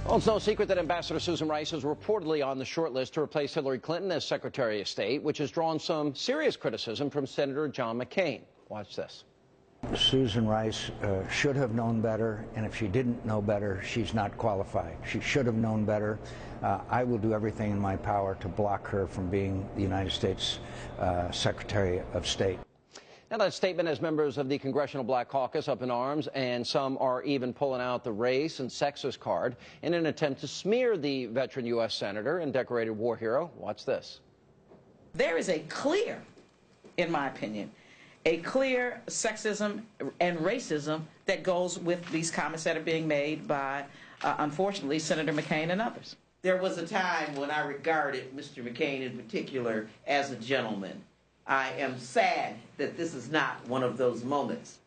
Well, it's no secret that Ambassador Susan Rice is reportedly on the short list to replace Hillary Clinton as Secretary of State, which has drawn some serious criticism from Senator John McCain. Watch this. Susan Rice should have known better, and if she didn't know better, she's not qualified. She should have known better. I will do everything in my power to block her from being the United States Secretary of State. Now, that statement has members of the Congressional Black Caucus up in arms, and some are even pulling out the race and sexist card in an attempt to smear the veteran U.S. Senator and decorated war hero. Watch this. There is a clear, in my opinion, a clear sexism and racism that goes with these comments that are being made by, unfortunately, Senator McCain and others. There was a time when I regarded Mr. McCain in particular as a gentleman. I am sad that this is not one of those moments.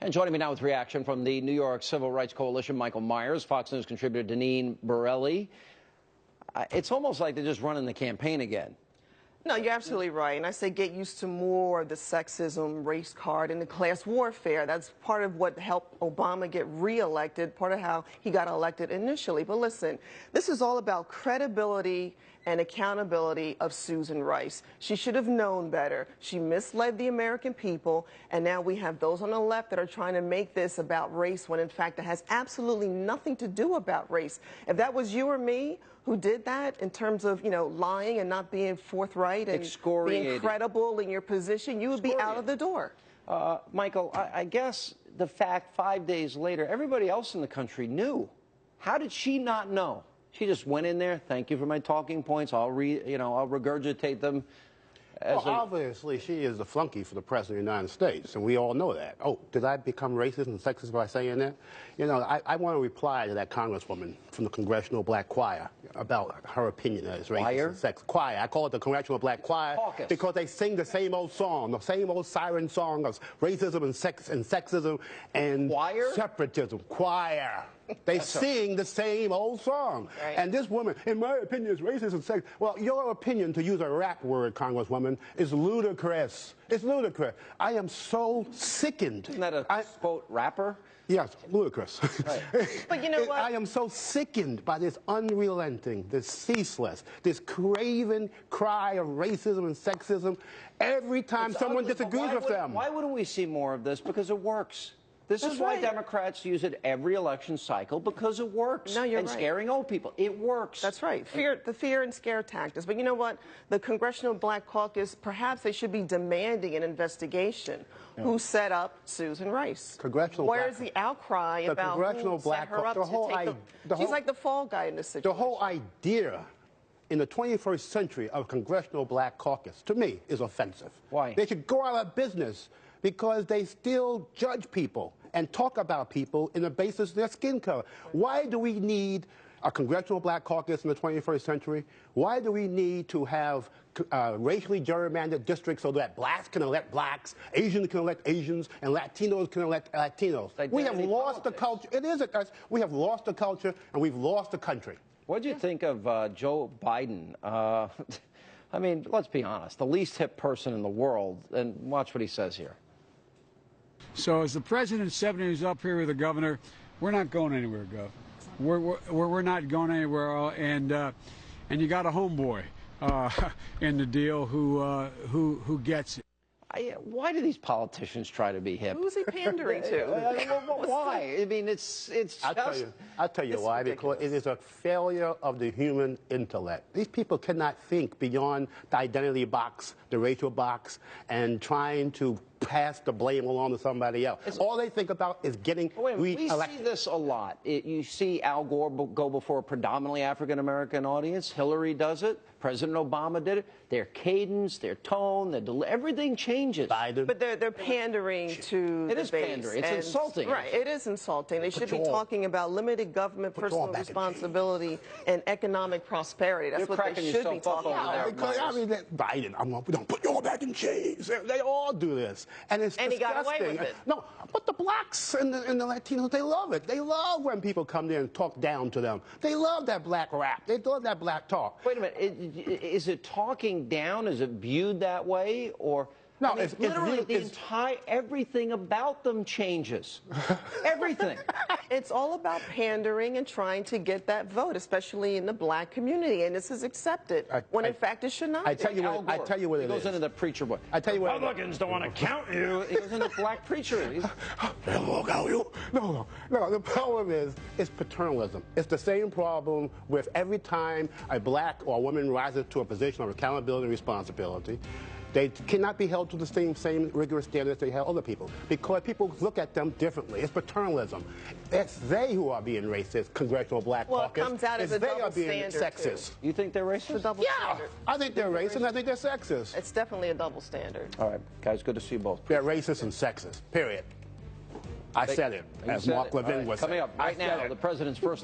And joining me now with reaction from the New York Civil Rights Coalition, Michael Meyers, Fox News contributor Deneen, Borelli. It's almost like they're just running the campaign again. No, you're absolutely right. And I say get used to more of the sexism, race card, and the class warfare. That's part of what helped Obama get reelected, part of how he got elected initially. But listen, this is all about credibility and accountability of Susan Rice. She should have known better. She misled the American people, and now we have those on the left that are trying to make this about race when in fact it has absolutely nothing to do about race. If that was you or me who did that in terms of, you know, lying and not being forthright and being credible in your position, you would be out of the door. Michael, I guess the fact 5 days later, everybody else in the country knew. How did she not know? She just went in there. Thank you for my talking points. I'll regurgitate them. Well, obviously, she is the flunky for the President of the United States, and we all know that. Oh, did I become racist and sexist by saying that? You know, I want to reply to that Congresswoman from the Congressional Black Choir about her opinion as racist and sexist. Choir. I call it the Congressional Black Choir because they sing the same old song, the same old siren song of racism and sexism and separatism. Choir. They sing the same old song. Right. And this woman, in my opinion, is racist and sexist. Well, your opinion, to use a rap word, Congresswoman, is ludicrous. It's ludicrous. I am so sickened. Isn't that a, quote, rapper? Yes, ludicrous. Right. But you know what? I am so sickened by this unrelenting, this ceaseless, this craven cry of racism and sexism every time someone disagrees with them. Why wouldn't we see more of this? Because it works. This is why Democrats use it every election cycle, because it works. No, you're and scaring old people. It works. That's right. The fear and scare tactics. But you know what? The Congressional Black Caucus, perhaps they should be demanding an investigation. Yeah. Who set up Susan Rice? Where's the outcry about who set her up to take she's like the fall guy in this situation. The whole idea in the 21st century of Congressional Black Caucus, to me, is offensive. Why? They should go out of business because they still judge people and talk about people in the basis of their skin color. Why do we need a Congressional Black Caucus in the 21st century? Why do we need to have racially gerrymandered districts so that blacks can elect blacks, Asians can elect Asians, and Latinos can elect Latinos? We have lost the culture. We have lost the culture, and we've lost the country. What did you think of Joe Biden? I mean, let's be honest, the least hip person in the world, and watch what he says here. So as the president said when he was up here with the governor, we're not going anywhere, Gov. We're not going anywhere, and you got a homeboy in the deal who gets it. Why do these politicians try to be hip? Who's he pandering to? Why? I mean, it's I'll tell you why. Ridiculous. Because it is a failure of the human intellect. These people cannot think beyond the identity box, the racial box, and trying to pass the blame along to somebody else. All they think about is getting re-elected. We see this a lot. You see Al Gore go before a predominantly African-American audience. Hillary does it. President Obama did it. Their cadence, their tone, everything changes. Biden. But they're pandering to the base. Pandering. It's insulting. Right, it is insulting. They should be talking about limited government, personal responsibility, and economic prosperity. That's what they should be talking about. I mean, Biden, I'm going to put you all back in chains. They all do this. And it's disgusting. He got away with it. No, but the blacks and the Latinos, they love it. They love when people come there and talk down to them. They love that black rap. They love that black talk. Wait a minute. Is it talking down? Is it viewed that way? Or No, I mean, it's literally real- the entire everything about them changes. Everything. It's all about pandering and trying to get that vote, especially in the black community, and this is accepted when in fact it should not. I tell you Al what. I Gore, tell you what he it goes is. into the preacher boy. I tell you what. Republicans don't want to count you. He goes into black preacher. He's, No. The problem is, it's paternalism. It's the same problem with every time a black or a woman rises to a position of accountability and responsibility. They cannot be held to the same rigorous standards they have other people because people look at them differently. It's paternalism. It's they who are being racist, Congressional Black Well, Caucus. it comes out as a they double are being standard, sexist. too. you think they're It's a racist? double Yeah, standard. I think they're racist and I think they're sexist. It's definitely a double standard. All right, guys, good to see you both. They're racist and sexist, period. I said it, You as said Mark it. All Levin right, was coming saying. up right I said now, it. the president's first line.